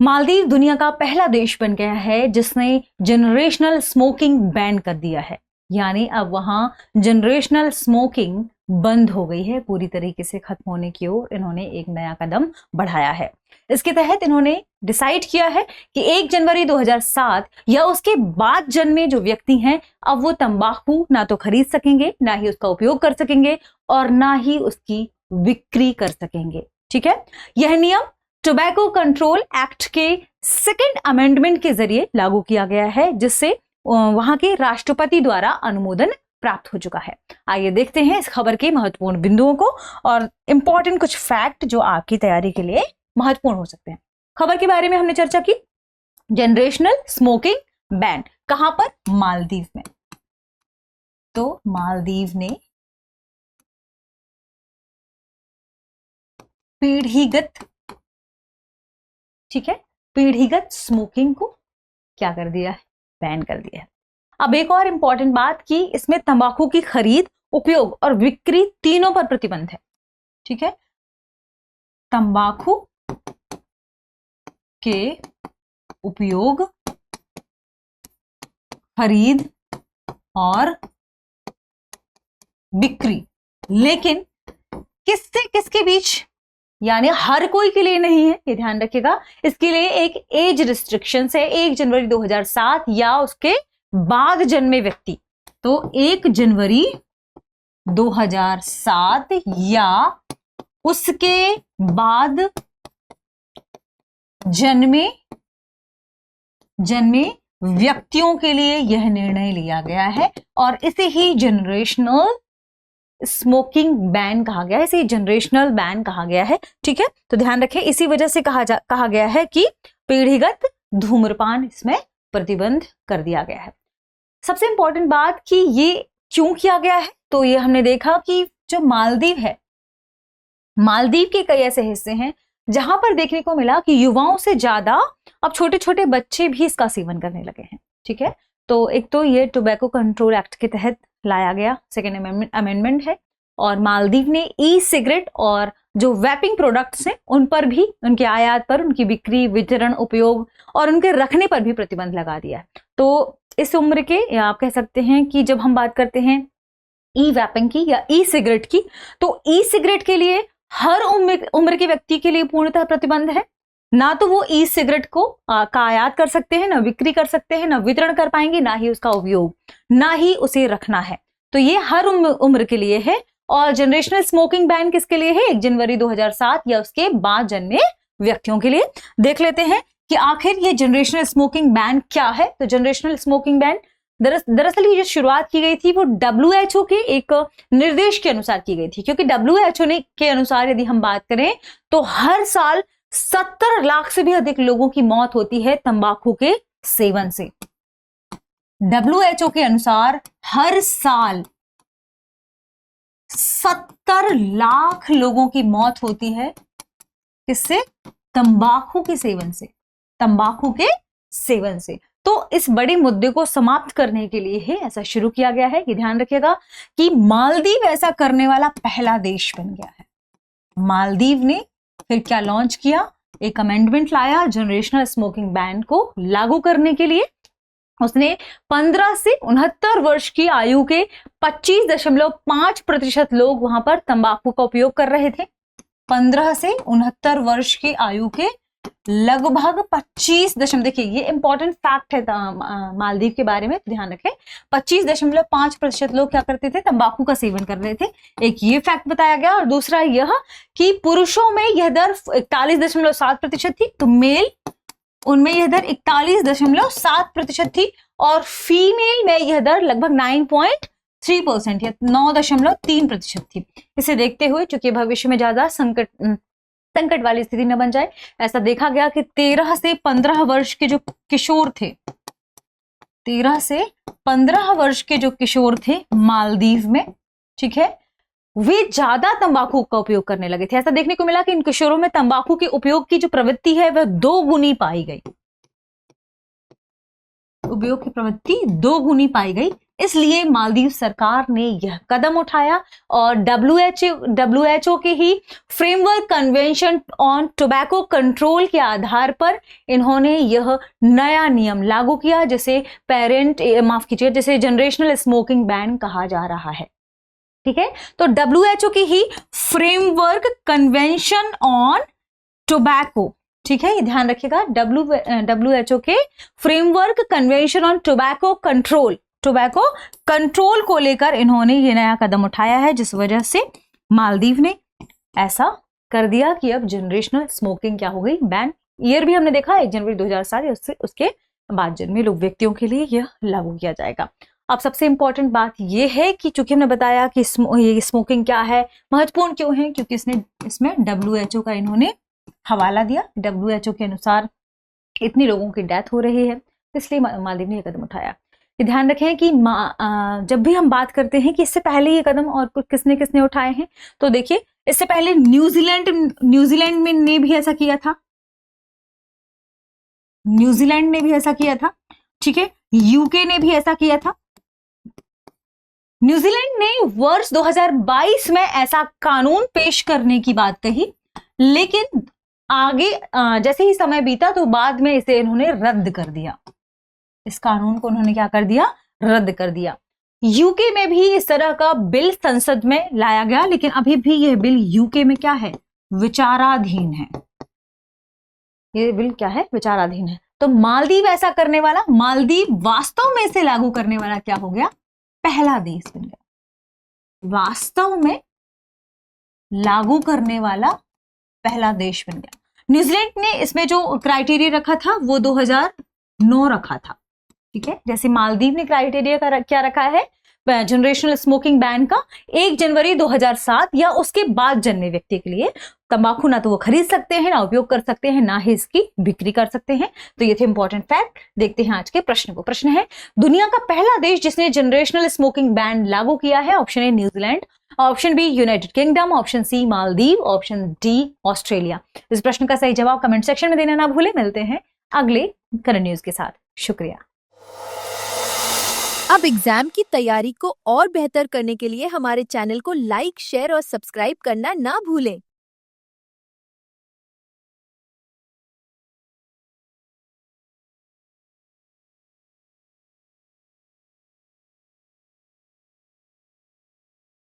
मालदीव दुनिया का पहला देश बन गया है जिसने जनरेशनल स्मोकिंग बैन कर दिया है, यानी अब वहां जनरेशनल स्मोकिंग बंद हो गई है, पूरी तरीके से खत्म होने की ओर इन्होंने एक नया कदम बढ़ाया है। इसके तहत इन्होंने डिसाइड किया है कि 1 जनवरी 2007 या उसके बाद जन्मे जो व्यक्ति हैं, अब वो तंबाकू ना तो खरीद सकेंगे, ना ही उसका उपयोग कर सकेंगे और ना ही उसकी बिक्री कर सकेंगे। ठीक है, यह नियम टोबैको कंट्रोल एक्ट के 2nd अमेंडमेंट के जरिए लागू किया गया है, जिससे वहां के राष्ट्रपति द्वारा अनुमोदन प्राप्त हो चुका है। आइए देखते हैं इस खबर के महत्वपूर्ण बिंदुओं को और इंपॉर्टेंट कुछ फैक्ट जो आपकी तैयारी के लिए महत्वपूर्ण हो सकते हैं। खबर के बारे में हमने चर्चा की, जनरेशनल स्मोकिंग बैन कहां पर? मालदीव में। तो मालदीव ने पीढ़ीगत, ठीक है, पीढ़ीगत स्मोकिंग को क्या कर दिया है? बैन कर दिया है। अब एक और इंपॉर्टेंट बात कि इसमें तंबाकू की खरीद, उपयोग और बिक्री तीनों पर प्रतिबंध है। ठीक है, तंबाकू के उपयोग, खरीद और बिक्री, लेकिन किससे किसके बीच? यानी हर कोई के लिए नहीं है, ये ध्यान रखिएगा। इसके लिए एक एज रिस्ट्रिक्शन है, 1 जनवरी 2007 या उसके बाद जन्मे व्यक्ति। तो 1 जनवरी 2007 या उसके बाद जन्मे व्यक्तियों के लिए यह निर्णय लिया गया है और इसे ही जनरेशनल स्मोकिंग बैन कहा गया है, इसे जनरेशनल बैन कहा गया है। ठीक है, तो ध्यान रखें, इसी वजह से कहा गया है कि पीढ़ीगत धूम्रपान इसमें प्रतिबंध कर दिया गया है। सबसे इंपॉर्टेंट बात कि ये क्यों किया गया है, तो ये हमने देखा कि जो मालदीव है, मालदीव के कई ऐसे हिस्से हैं जहां पर देखने को मिला कि युवाओं से ज्यादा अब छोटे छोटे बच्चे भी इसका सेवन करने लगे हैं। ठीक है, तो एक तो ये टोबैको कंट्रोल एक्ट के तहत लाया गया 2nd अमेंडमेंट है और मालदीव ने ई सिगरेट और जो वैपिंग प्रोडक्ट्स हैं उन पर भी, उनके आयात पर, उनकी बिक्री, वितरण, उपयोग और उनके रखने पर भी प्रतिबंध लगा दिया है। तो इस उम्र के, या आप कह सकते हैं कि जब हम बात करते हैं ई वैपिंग की या ई सिगरेट की, तो ई सिगरेट के लिए हर उम्र के व्यक्ति के लिए पूर्णतः प्रतिबंध है। ना तो वो ई सिगरेट को का आयात कर सकते हैं, ना बिक्री कर सकते हैं, ना वितरण कर पाएंगे, ना ही उसका उपयोग, ना ही उसे रखना है। तो ये हर उम्र के लिए है। और जनरेशनल स्मोकिंग बैन किसके लिए है? 1 जनवरी 2007 या उसके बाद जन्मे व्यक्तियों के लिए। देख लेते हैं कि आखिर ये जनरेशनल स्मोकिंग बैन क्या है। तो जनरेशनल स्मोकिंग बैन दरअसल ये जो शुरुआत की गई थी वो WHO के एक निर्देश के अनुसार की गई थी, क्योंकि WHO के अनुसार यदि हम बात करें तो हर साल 70 लाख से भी अधिक लोगों की मौत होती है तंबाकू के सेवन से। WHO के अनुसार हर साल 70 लाख लोगों की मौत होती है किससे? तंबाकू के सेवन से, तंबाकू के सेवन से। तो इस बड़े मुद्दे को समाप्त करने के लिए ही ऐसा शुरू किया गया है। ये ध्यान रखिएगा कि मालदीव ऐसा करने वाला पहला देश बन गया है। मालदीव ने फिर क्या लॉन्च किया? एक अमेंडमेंट लाया जनरेशनल स्मोकिंग बैन को लागू करने के लिए। उसने 15 से 69 वर्ष की आयु के 25.5% लोग वहां पर तंबाकू का उपयोग कर रहे थे। 15 से 69 वर्ष की आयु के लगभग 25, देखिए ये इंपॉर्टेंट फैक्ट है मालदीव के बारे में, ध्यान रखें। 25.5% लोग क्या करते थे? तंबाकू का सेवन कर रहे थे। एक ये फैक्ट बताया गया। और दूसरा यह कि पुरुषों में यह दर 41.7% थी, तो मेल उनमें यह दर 41.7% थी और फीमेल में यह दर लगभग 9.3% या 9.3% थी। इसे देखते हुए चूंकि भविष्य में ज्यादा संकट वाली स्थिति न बन जाए, ऐसा देखा गया कि 13 से 15 वर्ष के जो किशोर थे, 13 से 15 वर्ष के जो किशोर थे मालदीव में, ठीक है, वे ज्यादा तंबाकू का उपयोग करने लगे थे। ऐसा देखने को मिला कि इन किशोरों में तंबाकू के उपयोग की जो प्रवृत्ति है वह 2 गुनी पाई गई। उपयोग की प्रवृत्ति 2 गुनी पाई गई इसलिए मालदीव सरकार ने यह कदम उठाया और WHO के ही framework convention on tobacco control के आधार पर इन्होंने यह नया नियम लागू किया, जिसे जिसे जनरेशनल स्मोकिंग बैन कहा जा रहा है। ठीक है, तो WHO की ही फ्रेमवर्क कन्वेंशन ऑन टोबैको, ठीक है, ये ध्यान रखिएगा, WHO के framework convention on tobacco control को लेकर इन्होंने ये नया कदम उठाया है, जिस वजह से मालदीव ने ऐसा कर दिया कि अब जनरेशनल स्मोकिंग क्या हो गई, बैन। ईयर भी हमने देखा 1 जनवरी 2007, उसके बाद जन्मे लोग व्यक्तियों के लिए यह लागू किया जाएगा। अब सबसे इंपॉर्टेंट बात यह है कि चूंकि हमने बताया कि ये स्मोकिंग क्या है, महत्वपूर्ण क्यों है, क्योंकि इसमें WHO का इन्होंने हवाला दिया। WHO के अनुसार इतने लोगों की डेथ हो रही है, इसलिए मालदीव ने यह कदम उठाया। ये ध्यान रखें कि जब भी हम बात करते हैं कि इससे पहले ये कदम और किसने किसने उठाए हैं, तो देखिए इससे पहले न्यूजीलैंड में ने भी ऐसा किया था, न्यूजीलैंड ने भी ऐसा किया था, ठीक है, यूके ने भी ऐसा किया था। न्यूजीलैंड ने वर्ष 2022 में ऐसा कानून पेश करने की बात कही, लेकिन आगे जैसे ही समय बीता तो बाद में इसे इन्होंने रद्द कर दिया। इस कानून को उन्होंने क्या कर दिया, रद्द कर दिया। यूके में भी इस तरह का बिल संसद में लाया गया, लेकिन अभी भी यह बिल यूके में क्या है, विचाराधीन है। ये बिल क्या है, विचाराधीन है। तो मालदीव ऐसा करने वाला, मालदीव वास्तव में इसे लागू करने वाला क्या हो गया, पहला देश बन गया, वास्तव में लागू करने वाला पहला देश बन गया। न्यूजीलैंड ने इसमें जो क्राइटेरिया रखा था वो 2009 रखा था, ठीक है, जैसे मालदीव ने क्राइटेरिया क्या रखा है जनरेशनल स्मोकिंग बैन का, 1 जनवरी 2007 या उसके बाद जन्मे व्यक्ति के लिए तंबाकू ना तो वो खरीद सकते हैं, ना उपयोग कर सकते हैं, ना ही इसकी बिक्री कर सकते हैं। तो ये थे इंपॉर्टेंट फैक्ट। देखते हैं आज के प्रश्न को। प्रश्न है, दुनिया का पहला देश जिसने जनरेशनल स्मोकिंग बैन लागू किया है। Option A New Zealand, option B United Kingdom, option C Maldives, option D Australia. इस प्रश्न का सही जवाब कमेंट सेक्शन में देना ना भूले। मिलते हैं अगले करंट न्यूज के साथ। शुक्रिया। अब एग्जाम की तैयारी को और बेहतर करने के लिए हमारे चैनल को लाइक, शेयर और सब्सक्राइब करना ना भूलें।